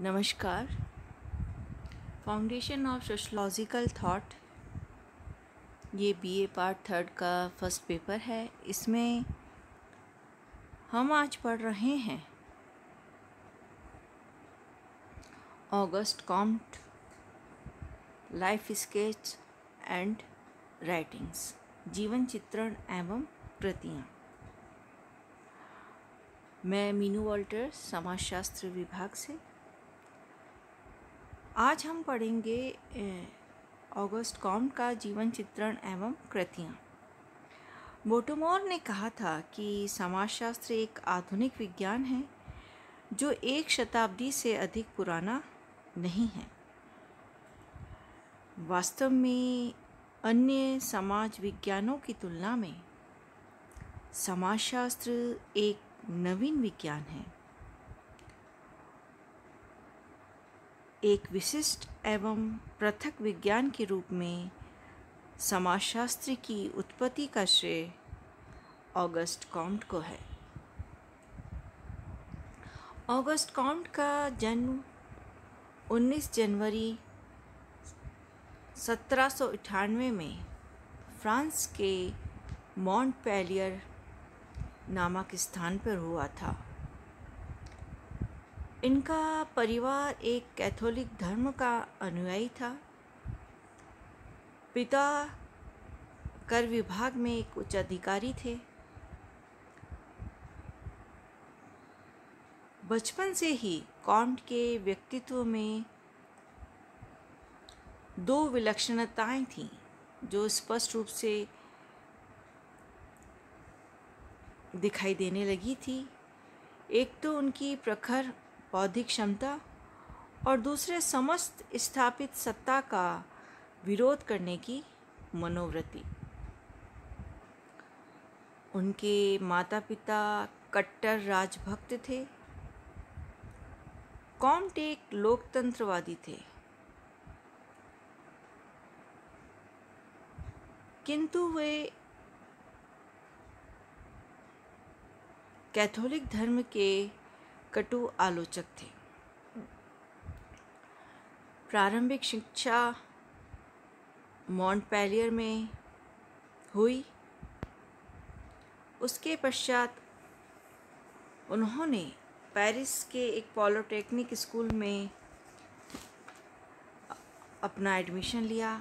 नमस्कार। Foundation of sociological thought, ये BA part third का फर्स्ट पेपर है। इसमें हम आज पढ़ रहे हैं August Comte, life sketch and writings, जीवन चित्रण एवं कृतियाँ। मैं मीनू वॉल्टर, समाजशास्त्र विभाग से। आज हम पढ़ेंगे ऑगस्ट कॉम्ट का जीवन चित्रण एवं कृतियाँ। बोटोमोर ने कहा था कि समाजशास्त्र एक आधुनिक विज्ञान है जो एक शताब्दी से अधिक पुराना नहीं है। वास्तव में अन्य समाज विज्ञानों की तुलना में समाजशास्त्र एक नवीन विज्ञान है, एक विशिष्ट एवं पृथक विज्ञान के रूप में समाजशास्त्र की उत्पत्ति का श्रेय ऑगस्ट कॉम्ट को है। ऑगस्ट कॉम्ट का जन्म 19 जनवरी 1798 में फ्रांस के मॉन्टपेलियर नामक स्थान पर हुआ था। इनका परिवार एक कैथोलिक धर्म का अनुयायी था। पिता कर विभाग में एक उच्च अधिकारी थे। बचपन से ही कॉम्ट के व्यक्तित्व में दो विलक्षणताएं थीं जो स्पष्ट रूप से दिखाई देने लगी थी। एक तो उनकी प्रखर बौद्धिक क्षमता और दूसरे समस्त स्थापित सत्ता का विरोध करने की मनोवृत्ति। उनके माता पिता कट्टर राजभक्त थे। कॉम्ट एक लोकतंत्रवादी थे, किंतु वे कैथोलिक धर्म के कटु आलोचक थे। प्रारंभिक शिक्षा मॉन्टपेलियर में हुई। उसके पश्चात उन्होंने पेरिस के एक पॉलिटेक्निक स्कूल में अपना एडमिशन लिया।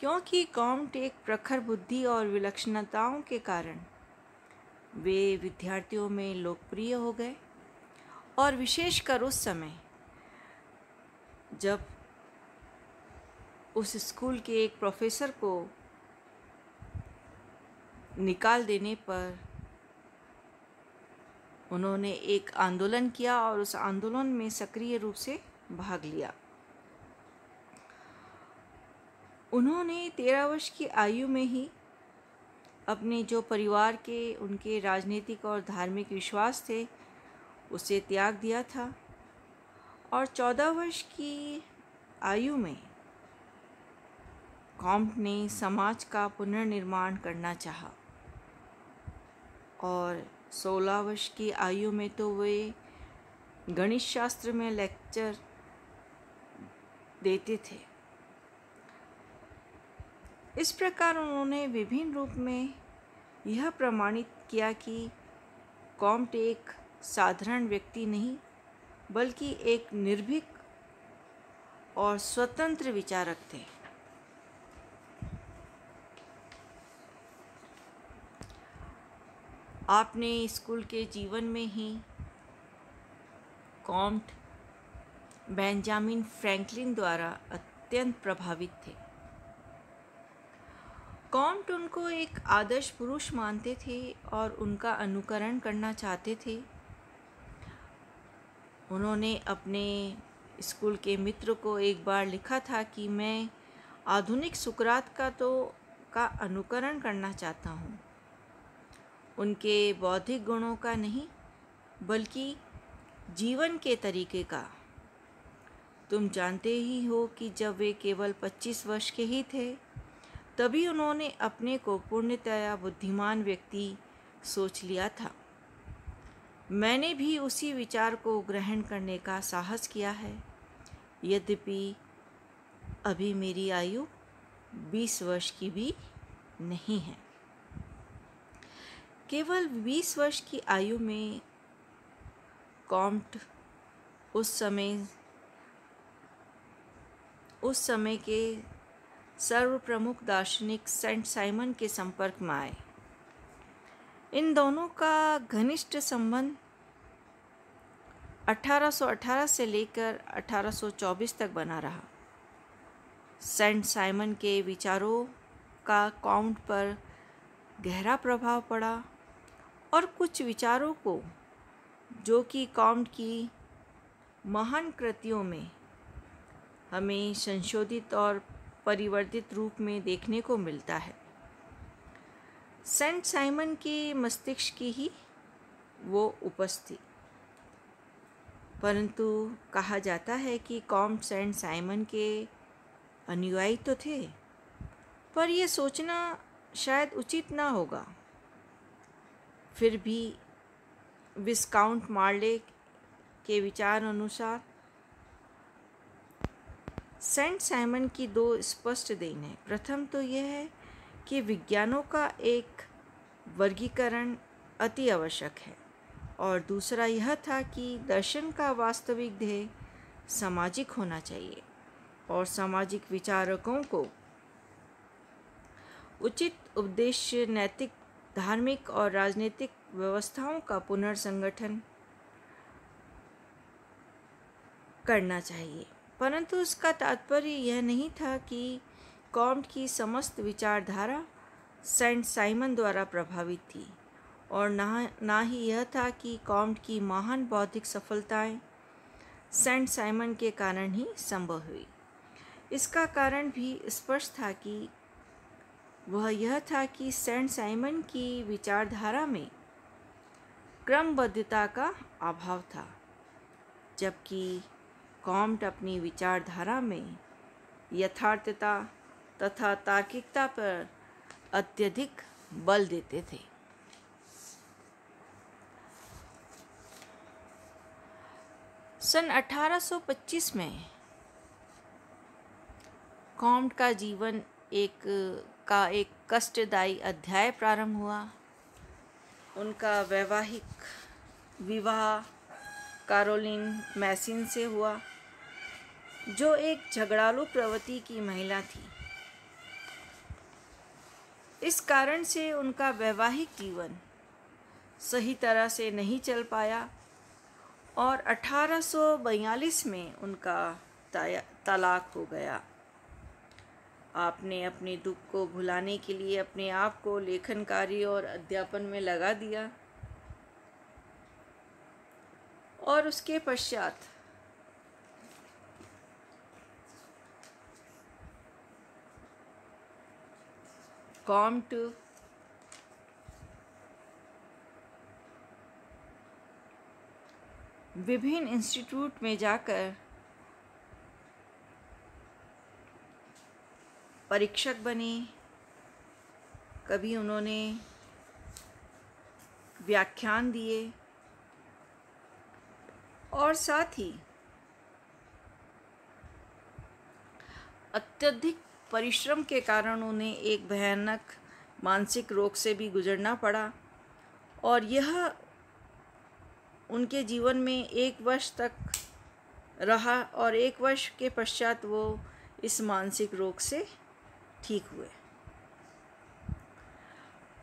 क्योंकि कॉम्ट एक प्रखर बुद्धि और विलक्षणताओं के कारण वे विद्यार्थियों में लोकप्रिय हो गए, और विशेषकर उस समय जब उस स्कूल के एक प्रोफेसर को निकाल देने पर उन्होंने एक आंदोलन किया और उस आंदोलन में सक्रिय रूप से भाग लिया। उन्होंने 13 वर्ष की आयु में ही अपने जो परिवार के उनके राजनीतिक और धार्मिक विश्वास थे उसे त्याग दिया था, और 14 वर्ष की आयु में कॉम्ट ने समाज का पुनर्निर्माण करना चाहा, और 16 वर्ष की आयु में तो वे गणित शास्त्र में लेक्चर देते थे। इस प्रकार उन्होंने विभिन्न रूप में यह प्रमाणित किया कि कॉम्ट एक साधारण व्यक्ति नहीं बल्कि एक निर्भीक और स्वतंत्र विचारक थे। आपने स्कूल के जीवन में ही कॉम्ट बेंजामिन फ्रैंकलिन द्वारा अत्यंत प्रभावित थे। कॉम्ट उनको एक आदर्श पुरुष मानते थे और उनका अनुकरण करना चाहते थे। उन्होंने अपने स्कूल के मित्र को एक बार लिखा था कि मैं आधुनिक सुकरात का अनुकरण करना चाहता हूँ, उनके बौद्धिक गुणों का नहीं बल्कि जीवन के तरीके का। तुम जानते ही हो कि जब वे केवल 25 वर्ष के ही थे तभी उन्होंने अपने को पूर्णतया बुद्धिमान व्यक्ति सोच लिया था। मैंने भी उसी विचार को ग्रहण करने का साहस किया है, यद्यपि अभी मेरी आयु 20 वर्ष की भी नहीं है। केवल 20 वर्ष की आयु में कॉम्ट उस समय के सर्वप्रमुख दार्शनिक सेंट साइमन के संपर्क में आए। इन दोनों का घनिष्ठ संबंध 1818 से लेकर 1824 तक बना रहा। सेंट साइमन के विचारों का कॉम्ट पर गहरा प्रभाव पड़ा और कुछ विचारों को, जो कि कॉम्ट की महान कृतियों में हमें संशोधित और परिवर्तित रूप में देखने को मिलता है, सेंट साइमन के मस्तिष्क की ही वो उपज थी। परंतु कहा जाता है कि कॉम्ट सेंट साइमन के अनुयायी तो थे, पर यह सोचना शायद उचित ना होगा। फिर भी विस्काउंट मार्ले के विचार अनुसार सेंट साइमन की दो स्पष्ट देन है। प्रथम तो यह है कि विज्ञानों का एक वर्गीकरण अति आवश्यक है, और दूसरा यह था कि दर्शन का वास्तविक ध्येय सामाजिक होना चाहिए और सामाजिक विचारकों को उचित उद्देश्य नैतिक, धार्मिक और राजनीतिक व्यवस्थाओं का पुनर्संगठन करना चाहिए। परंतु उसका तात्पर्य यह नहीं था कि कॉम्ट की समस्त विचारधारा सेंट साइमन द्वारा प्रभावित थी, और ना ही यह था कि कॉम्ट की महान बौद्धिक सफलताएं सेंट साइमन के कारण ही संभव हुई। इसका कारण भी स्पष्ट था कि वह यह था कि सेंट साइमन की विचारधारा में क्रमबद्धता का अभाव था, जबकि कॉम्ट अपनी विचारधारा में यथार्थता तथा तार्किकता पर अत्यधिक बल देते थे। सन 1825 में कॉम्ट का जीवन एक कष्टदायी अध्याय प्रारंभ हुआ। उनका वैवाहिक विवाह कैरोलिन मैसिन से हुआ, जो एक झगड़ालू प्रवृत्ति की महिला थी। इस कारण से उनका वैवाहिक जीवन सही तरह से नहीं चल पाया और 1842 में उनका तलाक हो गया। आपने अपने दुख को भुलाने के लिए अपने आप को लेखन कार्य और अध्यापन में लगा दिया, और उसके पश्चात कॉम्ट विभिन्न इंस्टीट्यूट में जाकर परीक्षक बने। कभी उन्होंने व्याख्यान दिए और साथ ही अत्यधिक परिश्रम के कारण उन्हें एक भयानक मानसिक रोग से भी गुजरना पड़ा, और यह उनके जीवन में 1 वर्ष तक रहा, और 1 वर्ष के पश्चात वो इस मानसिक रोग से ठीक हुए।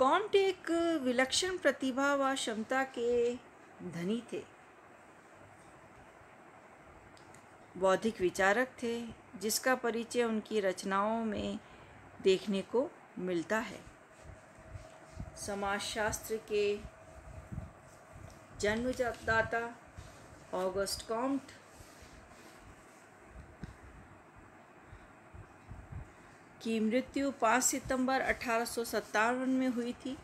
कॉम्ट एक विलक्षण प्रतिभा व क्षमता के धनी थे, बौद्धिक विचारक थे, जिसका परिचय उनकी रचनाओं में देखने को मिलता है। समाजशास्त्र के जन्मदाता ऑगस्ट कॉम्ट की मृत्यु 5 सितंबर 1857 में हुई थी,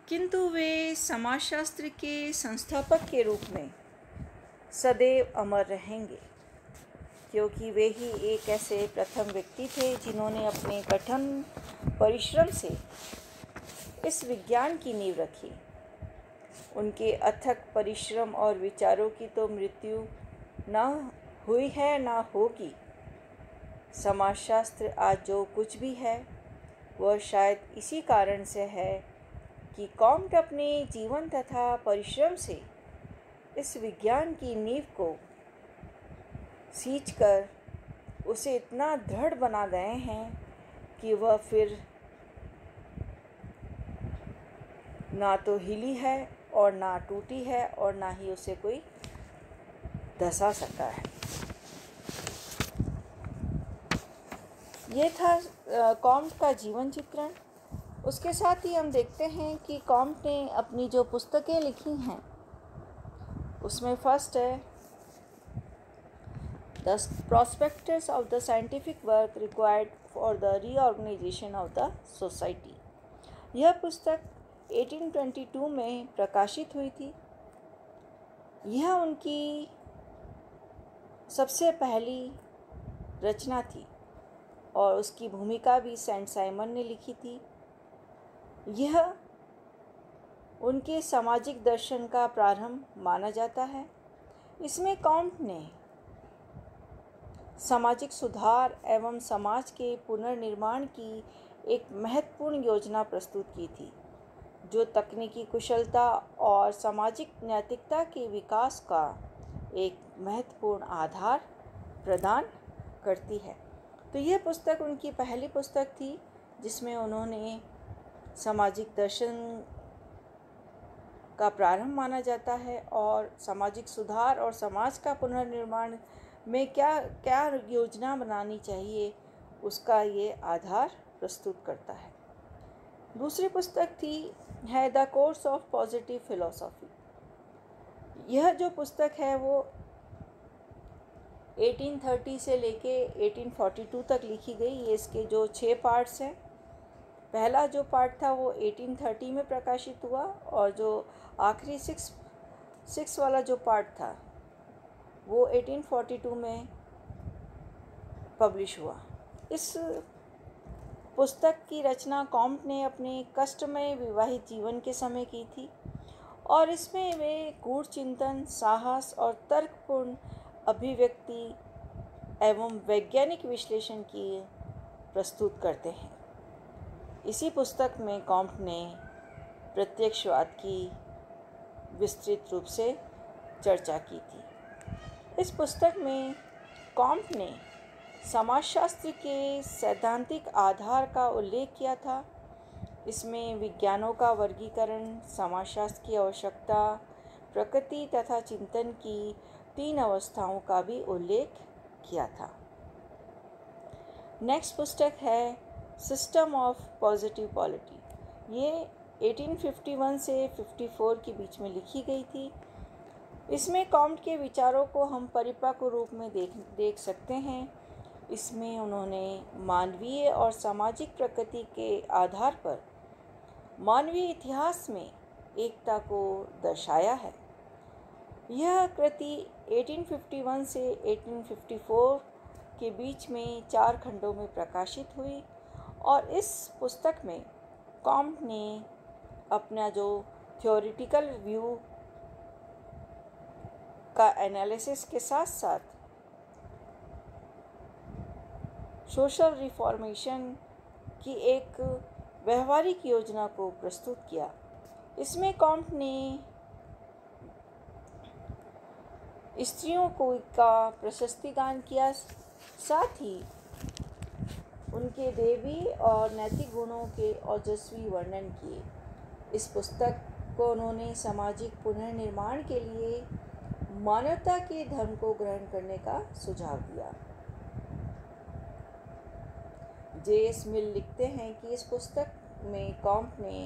किंतु वे समाजशास्त्र के संस्थापक के रूप में सदैव अमर रहेंगे, क्योंकि वे ही एक ऐसे प्रथम व्यक्ति थे जिन्होंने अपने कठिन परिश्रम से इस विज्ञान की नींव रखी। उनके अथक परिश्रम और विचारों की तो मृत्यु ना हुई है ना होगी। समाजशास्त्र आज जो कुछ भी है वह शायद इसी कारण से है कि कॉम्ट अपने जीवन तथा परिश्रम से इस विज्ञान की नींव को सींचकर उसे इतना दृढ़ बना गए हैं कि वह फिर ना तो हिली है और ना टूटी है और ना ही उसे कोई धसा सका है। ये था कॉम्ट का जीवन चित्रण। उसके साथ ही हम देखते हैं कि कॉम्ट ने अपनी जो पुस्तकें लिखी हैं उसमें फर्स्ट है the prospectus of the scientific work required for the reorganisation of the society. यह पुस्तक 1822 में प्रकाशित हुई थी। यह उनकी सबसे पहली रचना थी और उसकी भूमिका भी सेंट साइमन ने लिखी थी। यह उनके सामाजिक दर्शन का प्रारंभ माना जाता है। इसमें कॉम्ट ने सामाजिक सुधार एवं समाज के पुनर्निर्माण की एक महत्वपूर्ण योजना प्रस्तुत की थी, जो तकनीकी कुशलता और सामाजिक नैतिकता के विकास का एक महत्वपूर्ण आधार प्रदान करती है। तो यह पुस्तक उनकी पहली पुस्तक थी जिसमें उन्होंने सामाजिक दर्शन का प्रारंभ माना जाता है और सामाजिक सुधार और समाज का पुनर्निर्माण में क्या क्या योजना बनानी चाहिए उसका ये आधार प्रस्तुत करता है। दूसरी पुस्तक है the course of positive philosophy. यह जो पुस्तक है वो 1830 से लेके 1842 तक लिखी गई। ये इसके जो 6 पार्ट्स हैं, पहला जो पार्ट था वो 1830 में प्रकाशित हुआ और जो आखिरी 6 वाला जो पार्ट था वो 1842 में पब्लिश हुआ। इस पुस्तक की रचना कॉम्ट ने अपने कष्टमय विवाहित जीवन के समय की थी और इसमें वे गूढ़ चिंतन, साहस और तर्कपूर्ण अभिव्यक्ति एवं वैज्ञानिक विश्लेषण की प्रस्तुत करते हैं। इसी पुस्तक में कॉम्ट ने प्रत्यक्षवाद की विस्तृत रूप से चर्चा की थी। इस पुस्तक में कॉम्ट ने समाजशास्त्र के सैद्धांतिक आधार का उल्लेख किया था। इसमें विज्ञानों का वर्गीकरण, समाजशास्त्र की आवश्यकता, प्रकृति तथा चिंतन की 3 अवस्थाओं का भी उल्लेख किया था। नेक्स्ट पुस्तक है सिस्टम ऑफ पॉजिटिव पॉलिटी। ये 1851 से 54 के बीच में लिखी गई थी। इसमें कॉम्ट के विचारों को हम परिपक्व रूप में देख सकते हैं। इसमें उन्होंने मानवीय और सामाजिक प्रकृति के आधार पर मानवीय इतिहास में एकता को दर्शाया है। यह कृति 1851 से 1854 के बीच में 4 खंडों में प्रकाशित हुई और इस पुस्तक में कॉम्ट ने अपना जो थ्योरेटिकल व्यू का एनालिसिस के साथ साथ सोशल रिफॉर्मेशन की एक व्यवहारिक योजना को प्रस्तुत किया। इसमें कॉम्ट ने स्त्रियों को का प्रशस्ति गान किया, साथ ही उनके देवी और नैतिक गुणों के ओजस्वी वर्णन किए। इस पुस्तक को उन्होंने सामाजिक पुनर्निर्माण के लिए मानवता के धर्म को ग्रहण करने का सुझाव दिया। जे.एस. मिल लिखते हैं कि इस पुस्तक में कॉम्ट ने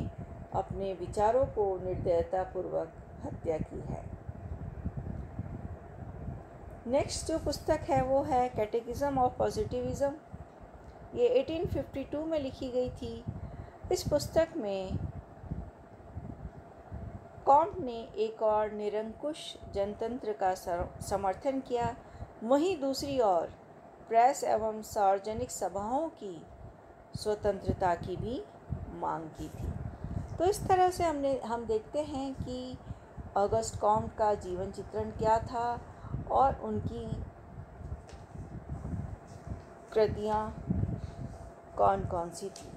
अपने विचारों को निर्दयतापूर्वक हत्या की है। नेक्स्ट जो पुस्तक है वो है कैटेकिज्म ऑफ पॉजिटिविज्म। ये 1852 में लिखी गई थी। इस पुस्तक में कॉम्ट ने एक और निरंकुश जनतंत्र का समर्थन किया, वहीं दूसरी ओर प्रेस एवं सार्वजनिक सभाओं की स्वतंत्रता की भी मांग की थी। तो इस तरह से हम देखते हैं कि ऑगस्ट कॉम्ट का जीवन चित्रण क्या था और उनकी कृतियाँ कौन कौन सी थी।